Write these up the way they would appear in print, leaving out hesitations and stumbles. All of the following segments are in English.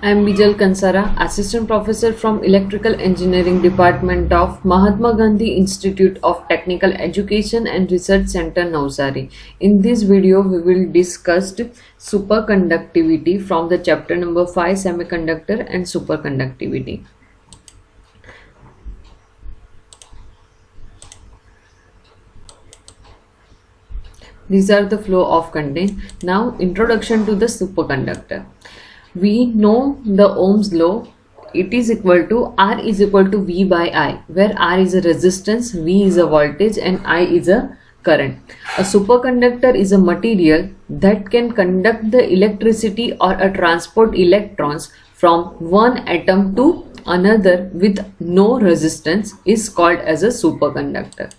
I am Bijal Kansara, Assistant Professor from Electrical Engineering Department of Mahatma Gandhi Institute of Technical Education and Research Center, Navsari. In this video, we will discuss superconductivity from the chapter number 5, Semiconductor and Superconductivity. These are the flow of content. Now, introduction to the superconductor. We know the Ohm's law. It is equal to R is equal to V by I, where R is a resistance, V is a voltage, and I is a current. A superconductor is a material that can conduct the electricity or transport electrons from one atom to another with no resistance is called as a superconductor.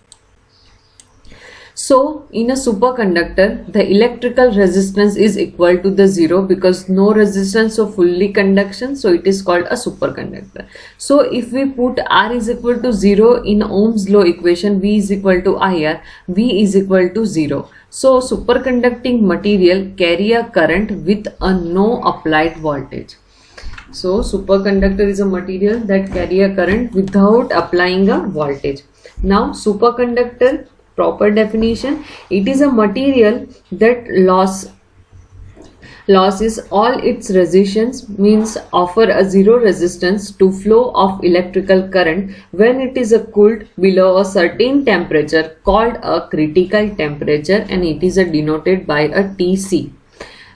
So, in a superconductor, the electrical resistance is equal to the zero because no resistance, so fully conduction, so it is called a superconductor. So, if we put R is equal to 0 in Ohm's law equation, V is equal to IR, V is equal to 0. So, superconducting material carry a current with a no applied voltage. So, superconductor is a material that carry a current without applying a voltage. Now, superconductor proper definition: it is a material that loses all its resistance, means offer a zero resistance to flow of electrical current when it is cooled below a certain temperature called a critical temperature, and it is denoted by a Tc.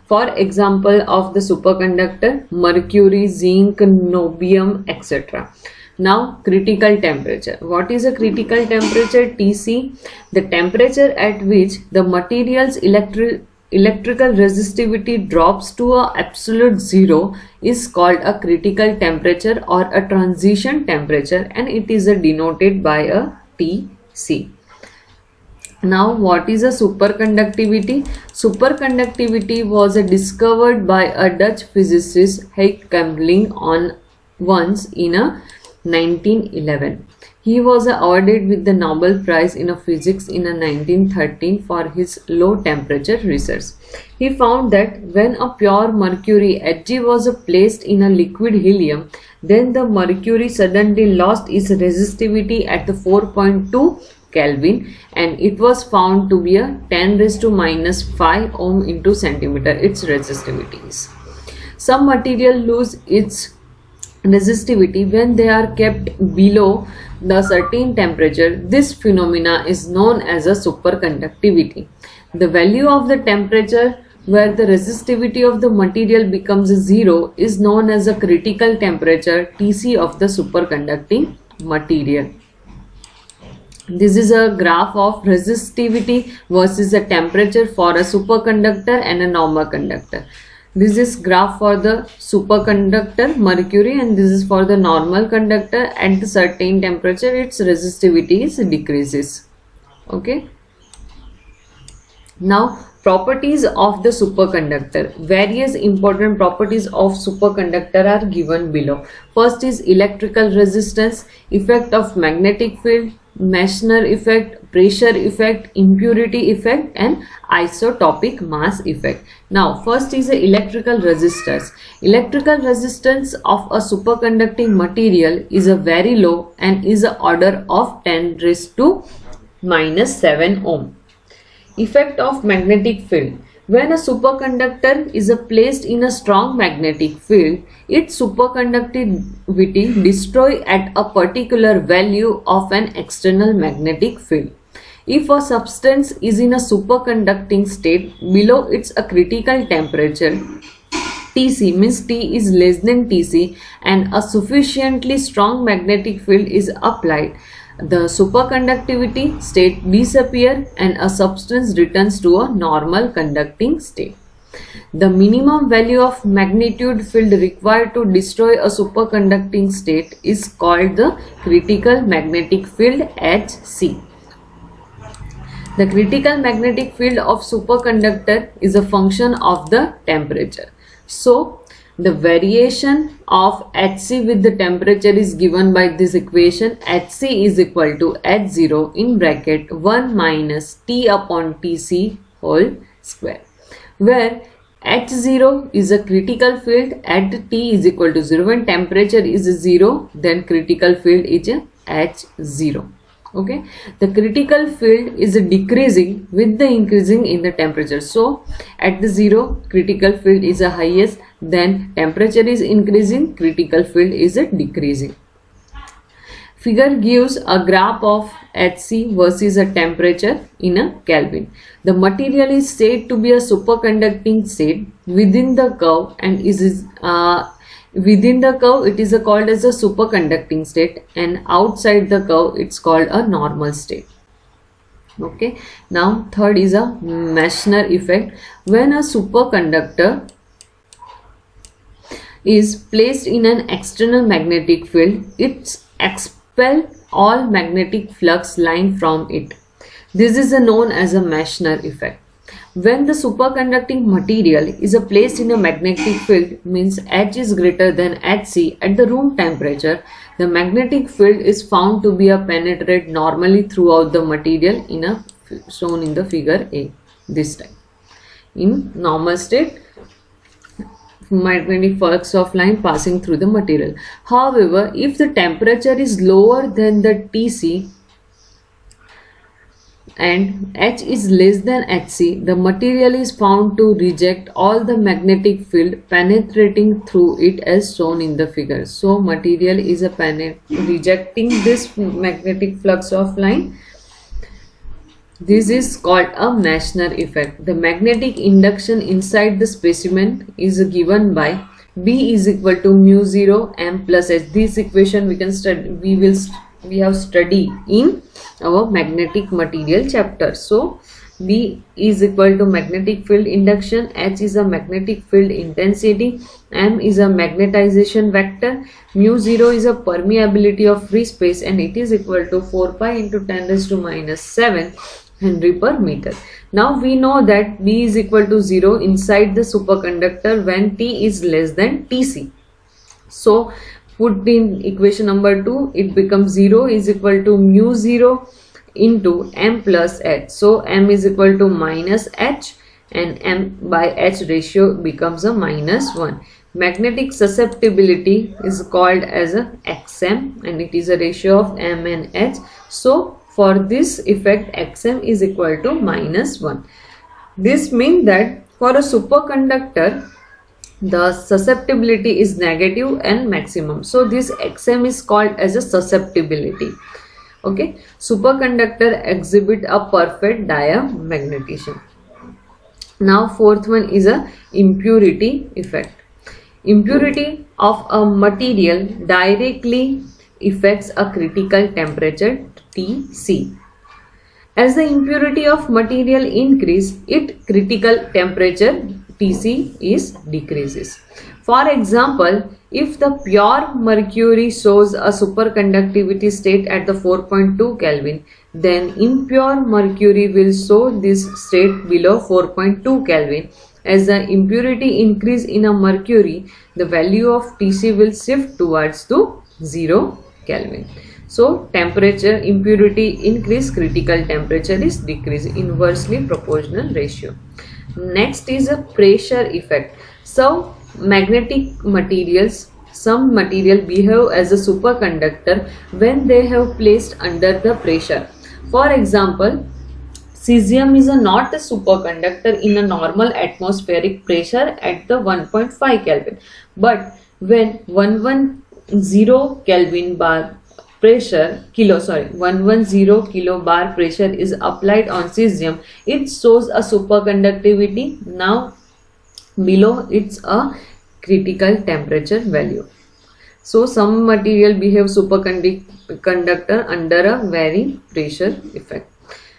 For example of the superconductor: mercury, zinc, niobium, etc. Now, critical temperature. What is a critical temperature? Tc. The temperature at which the material's electrical resistivity drops to a absolute zero is called a critical temperature or a transition temperature, and it is denoted by a Tc. Now, what is a superconductivity? Superconductivity was discovered by a Dutch physicist Hugo Kamerlingh on once in a 1911. He was awarded with the Nobel Prize in Physics in 1913 for his low temperature research. He found that when a pure mercury Hg was placed in a liquid helium, then the mercury suddenly lost its resistivity at the 4.2 Kelvin, and it was found to be a 10 raised to minus 5 ohm into centimeter. Its resistivity is. Some material lose its resistivity when they are kept below the certain temperature. This phenomena is known as a superconductivity. The value of the temperature where the resistivity of the material becomes zero is known as a critical temperature Tc of the superconducting material. This is a graph of resistivity versus a temperature for a superconductor and a normal conductor. This is graph for the superconductor mercury, and this is for the normal conductor. At the certain temperature, its resistivity decreases. Okay. Now, properties of the superconductor. Various important properties of superconductor are given below. First is electrical resistance, effect of magnetic field, Meissner effect, pressure effect, impurity effect, and isotopic mass effect. Now, first is the electrical resistance. Electrical resistance of a superconducting material is very low and is an order of 10 raised to minus 7 ohm. Effect of magnetic field. When a superconductor is placed in a strong magnetic field, its superconductivity destroys at a particular value of an external magnetic field. If a substance is in a superconducting state below its critical temperature, Tc means T is less than Tc, and a sufficiently strong magnetic field is applied, the superconductivity state disappears and a substance returns to a normal conducting state. The minimum value of magnitude field required to destroy a superconducting state is called the critical magnetic field, Hc. The critical magnetic field of superconductor is a function of the temperature. So, the variation of Hc with the temperature is given by this equation. Hc is equal to H0 in bracket 1 minus T upon Tc whole square, where H0 is a critical field at T is equal to 0. When temperature is 0, then critical field is H0. Okay, the critical field is decreasing with the increasing in the temperature. So at the 0, critical field is the highest, then temperature is increasing, critical field is decreasing. Figure gives a graph of Hc versus a temperature in a Kelvin. The material is said to be a superconducting state within the curve, and within the curve it is called as a superconducting state, and outside the curve it's called a normal state. Okay, now third is a Meissner effect. When a superconductor is placed in an external magnetic field, it expels all magnetic flux line from it. This is known as a Meissner effect. When the superconducting material is placed in a magnetic field, means H is greater than Hc at the room temperature, the magnetic field is found to be penetrate normally throughout the material shown in the figure A this time. In normal state, magnetic flux of line passing through the material. However, if the temperature is lower than the Tc and H is less than Hc, the material is found to reject all the magnetic field penetrating through it as shown in the figure. So material is rejecting this magnetic flux of line. This is called a Meissner effect. The magnetic induction inside the specimen is given by B is equal to mu 0 m plus H. This equation we can study. We have studied in our magnetic material chapter. So B is equal to magnetic field induction, H is a magnetic field intensity, m is a magnetization vector, mu 0 is a permeability of free space, and it is equal to 4 pi into 10 raised to minus 7 Henry per meter. Now we know that B is equal to 0 inside the superconductor when T is less than Tc. So put in equation number 2, it becomes 0 is equal to mu 0 into m plus H. So m is equal to minus H, and m by H ratio becomes a minus 1. Magnetic susceptibility is called as a Xm, and it is a ratio of m and H. So for this effect, Xm is equal to minus 1. This means that for a superconductor, the susceptibility is negative and maximum. So this Xm is called as a susceptibility. Okay, superconductor exhibit a perfect diamagnetism. Now fourth one is a impurity effect. Impurity of a material directly affects a critical temperature Tc. As the impurity of material increase, its critical temperature Tc is decreases. For example, if the pure mercury shows a superconductivity state at the 4.2 Kelvin, then impure mercury will show this state below 4.2 Kelvin. As the impurity increase in a mercury, the value of Tc will shift towards to 0 Kelvin. So temperature impurity increase, critical temperature is decrease, inversely proportional ratio. Next is a pressure effect. So magnetic materials, some material behave as a superconductor when they have placed under the pressure. For example, cesium is not a superconductor in a normal atmospheric pressure at the 1.5 Kelvin, but when 110 Kelvin bar pressure 110 kilobar pressure is applied on cesium, it shows a superconductivity. Now below it's a critical temperature value. So some material behave superconductor under a very pressure effect.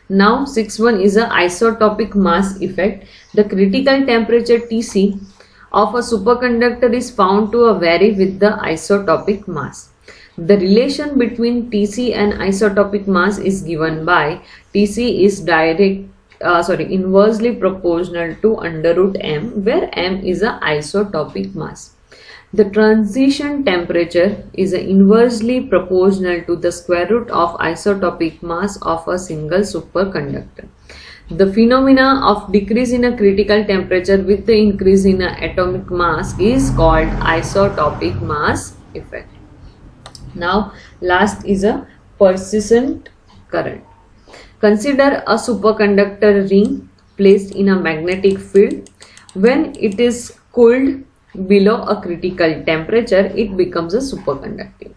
Now sixth one is a isotopic mass effect. The critical temperature Tc of a superconductor is found to vary with the isotopic mass. The relation between Tc and isotopic mass is given by Tc is inversely proportional to under root m, where m is a isotopic mass. The transition temperature is inversely proportional to the square root of isotopic mass of a single superconductor. The phenomena of decrease in a critical temperature with the increase in atomic mass is called isotopic mass effect. Now last is a persistent current. Consider a superconductor ring placed in a magnetic field. When it is cooled below a critical temperature, it becomes a superconducting.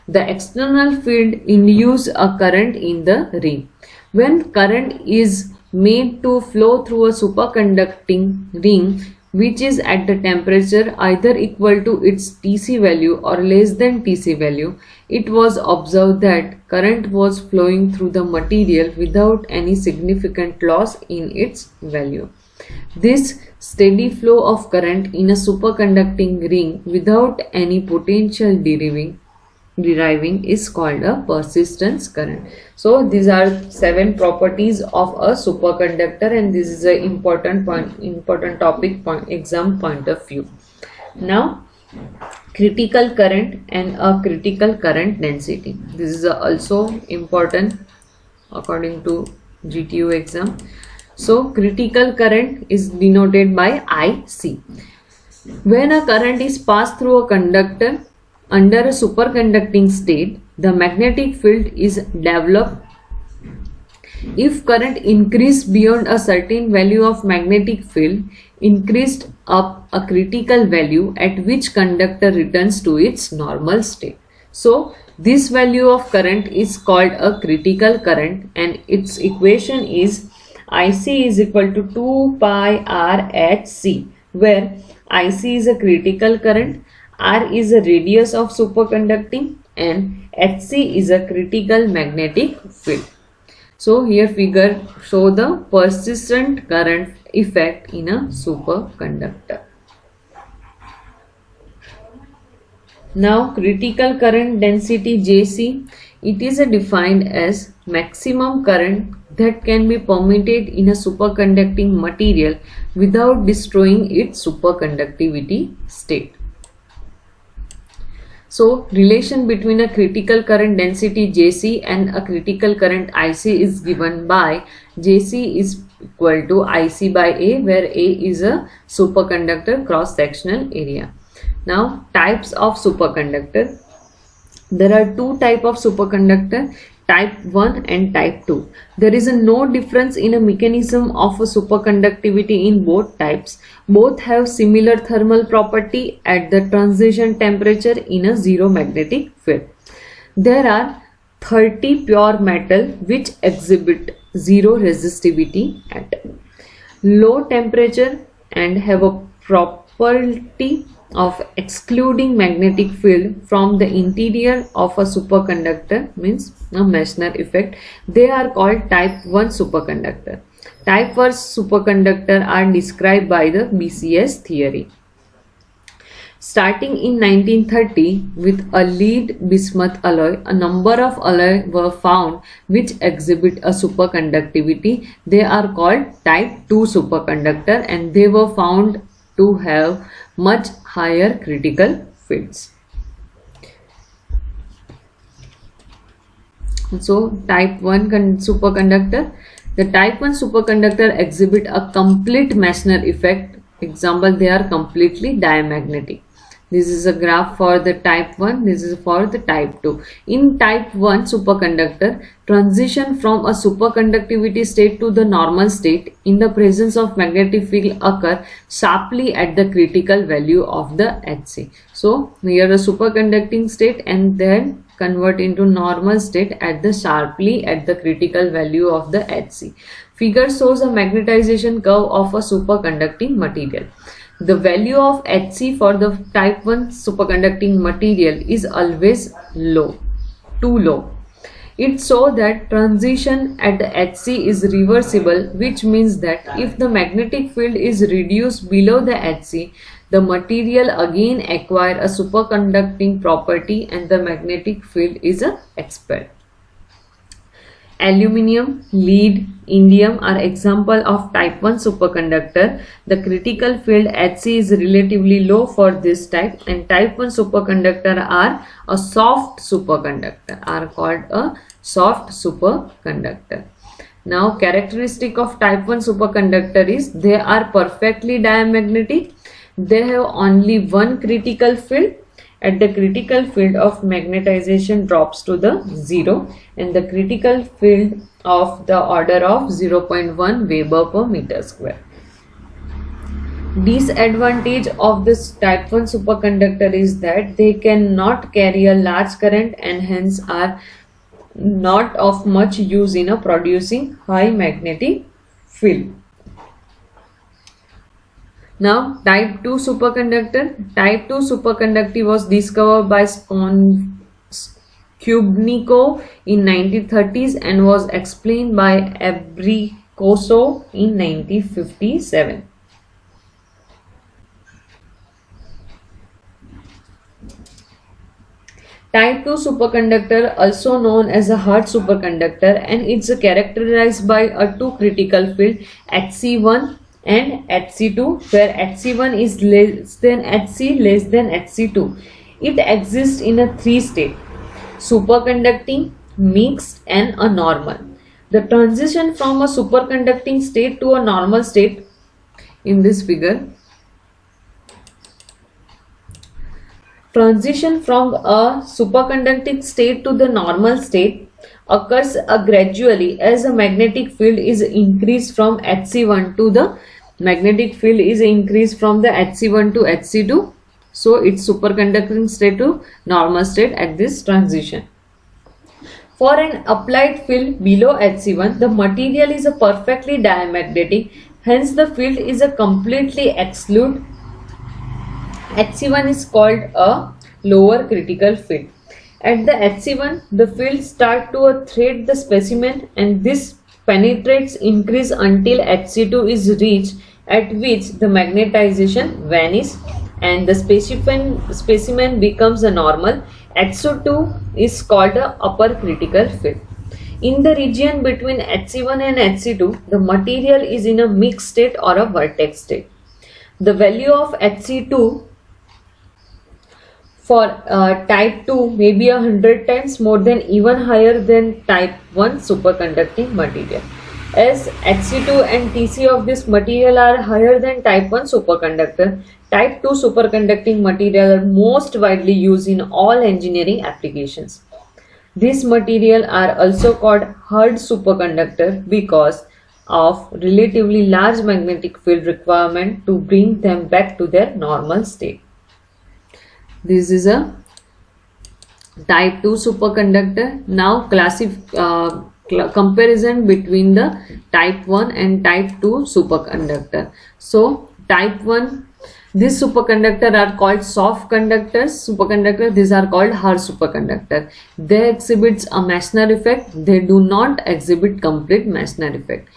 The external field induces a current in the ring. When current is made to flow through a superconducting ring which is at the temperature either equal to its Tc value or less than Tc value, it was observed that current was flowing through the material without any significant loss in its value. This steady flow of current in a superconducting ring without any potential deriving is called a persistence current. So these are 7 properties of a superconductor, and this is an important topic exam point of view. Now critical current and a critical current density. This is also important according to GTU exam. So critical current is denoted by IC. When a current is passed through a conductor under a superconducting state, the magnetic field is developed. If current increased beyond a certain value of magnetic field, increased up a critical value at which conductor returns to its normal state. So this value of current is called a critical current, and its equation is IC is equal to 2 pi R H C, where IC is a critical current, R is a radius of superconducting, and Hc is a critical magnetic field. So here figure show the persistent current effect in a superconductor. Now critical current density Jc, it is defined as maximum current that can be permitted in a superconducting material without destroying its superconductivity state. So relation between a critical current density Jc and a critical current Ic is given by Jc is equal to Ic by A, where A is a superconductor cross sectional area. Now types of superconductor. There are 2 types of superconductor, type 1 and type 2. There is no difference in a mechanism of a superconductivity in both types. Both have similar thermal property at the transition temperature in a zero magnetic field. There are 30 pure metal which exhibit zero resistivity at low temperature and have a property of excluding magnetic field from the interior of a superconductor, means a Meissner effect. They are called type 1 superconductor. Type 1 superconductor are described by the BCS theory. Starting in 1930 with a lead bismuth alloy, a number of alloys were found which exhibit a superconductivity. They are called type 2 superconductor, and they were found to have much higher critical fields. So type 1 superconductor. The type 1 superconductor exhibit a complete Meissner effect. Example, they are completely diamagnetic. This is a graph for the type 1, this is for the type 2. In type 1 superconductor, transition from a superconductivity state to the normal state in the presence of magnetic field occur sharply at the critical value of the Hc. So here a superconducting state and then convert into normal state at the critical value of the Hc. Figure shows a magnetization curve of a superconducting material. The value of Hc for the type 1 superconducting material is always low, too low. It shows that transition at the Hc is reversible, which means that if the magnetic field is reduced below the Hc, the material again acquire a superconducting property and the magnetic field is expelled. Aluminium, lead, indium are example of type 1 superconductor. The critical field Hc is relatively low for this type, and type 1 superconductor are a soft superconductor, are called a soft superconductor. Now, characteristic of type 1 superconductor is they are perfectly diamagnetic. They have only one critical field. At the critical field of magnetization drops to the 0 and the critical field of the order of 0.1 Weber per meter square. Disadvantage of this type 1 superconductor is that they cannot carry a large current and hence are not of much use in producing high magnetic field. Now, type 2 superconductor. Type 2 superconductivity was discovered by Skubnikov in 1930s and was explained by Abrikosov in 1957. Type 2 superconductor, also known as a Hard superconductor, and it's characterized by a two critical field Hc1 and Hc2, where Hc1 is less than Hc less than Hc2. It exists in a three state: superconducting, mixed, and a normal. The transition from a superconducting state to a normal state in this figure. Transition from a superconducting state to the normal state occurs gradually as the magnetic field is increased from Hc1 to the Hc1 to Hc2. So it's superconducting state to normal state at this transition. For an applied field below Hc1, the material is a perfectly diamagnetic, hence the field is a completely exclude. Hc1 is called a lower critical field. At the Hc1, the field start to thread the specimen and this penetrates increase until Hc2 is reached, at which the magnetization vanishes and the specimen becomes a normal. Hc2 is called a upper critical field. In the region between Hc1 and Hc2, the material is in a mixed state or a vertex state. The value of Hc2 for type 2 may be 100 times more than even higher than type 1 superconducting material. As Hc2 and Tc of this material are higher than type 1 superconductor, type 2 superconducting material are most widely used in all engineering applications. These material are also called hard superconductor because of relatively large magnetic field requirement to bring them back to their normal state. This is a type 2 superconductor. Now comparison between the type 1 and type 2 superconductor. So type 1, these superconductor are called soft superconductor. These are called hard superconductor. They exhibit a Meissner effect. They do not exhibit complete Meissner effect.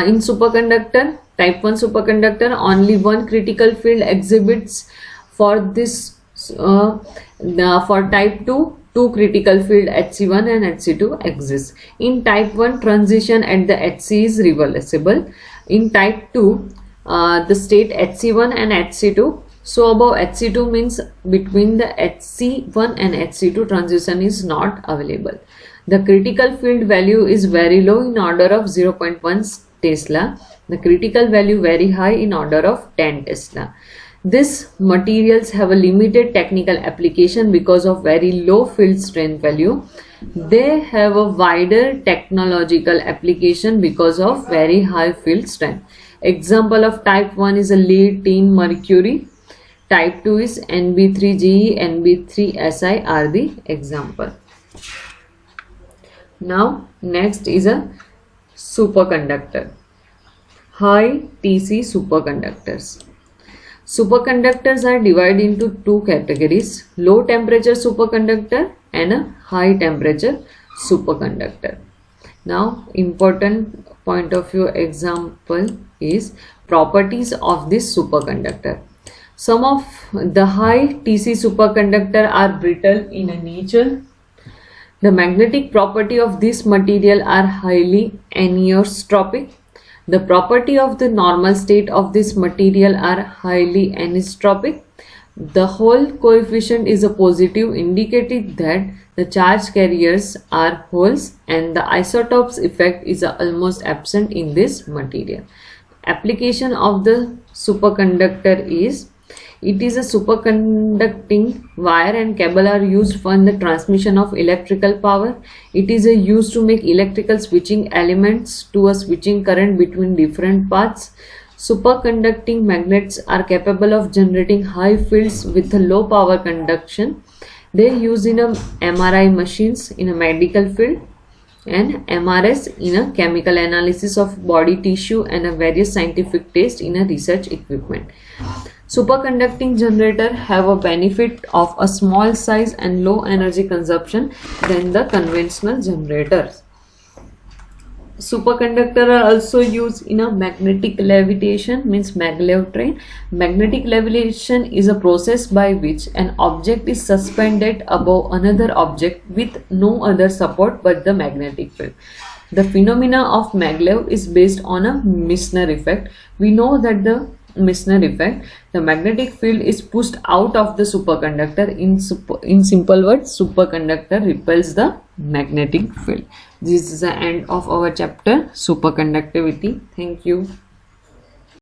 In superconductor, type 1 superconductor, only one critical field exhibits. For this for type 2, two critical field Hc1 and Hc2 exists. In type 1, transition at the Hc is reversible. In type 2, the state Hc1 and Hc2. So above Hc2 means between the Hc1 and Hc2 transition is not available. The critical field value is very low in order of 0.1 Tesla. The critical value very high in order of 10 Tesla. These materials have a limited technical application because of very low field strength value. They have a wider technological application because of very high field strength. Example of type 1 is a lead, tin, mercury. Type 2 is Nb3Ge, Nb3Si are the example. Now next is a superconductor. High Tc superconductors. Superconductors are divided into two categories: low temperature superconductor and a high temperature superconductor. Now important point of view example is properties of this superconductor. Some of the high Tc superconductor are brittle in nature. The magnetic property of this material are highly anisotropic. The property of the normal state of this material are highly anisotropic. The Hall coefficient is a positive, indicating that the charge carriers are holes, and the isotopes effect is almost absent in this material. Application of the superconductor is, it is a superconducting wire and cable are used for the transmission of electrical power. It is used to make electrical switching elements to a switching current between different paths. Superconducting magnets are capable of generating high fields with a low power conduction. They are used in MRI machines in a medical field, and MRS in a chemical analysis of body tissue, and a various scientific tests in a research equipment. Superconducting generator have a benefit of a small size and low energy consumption than the conventional generators. Superconductor are also used in a magnetic levitation, means maglev train. Magnetic levitation is a process by which an object is suspended above another object with no other support but the magnetic field. The phenomena of maglev is based on a Meissner effect. We know that the Meissner effect, the magnetic field is pushed out of the superconductor. In simple words, superconductor repels the magnetic field. This is the end of our chapter superconductivity. Thank you.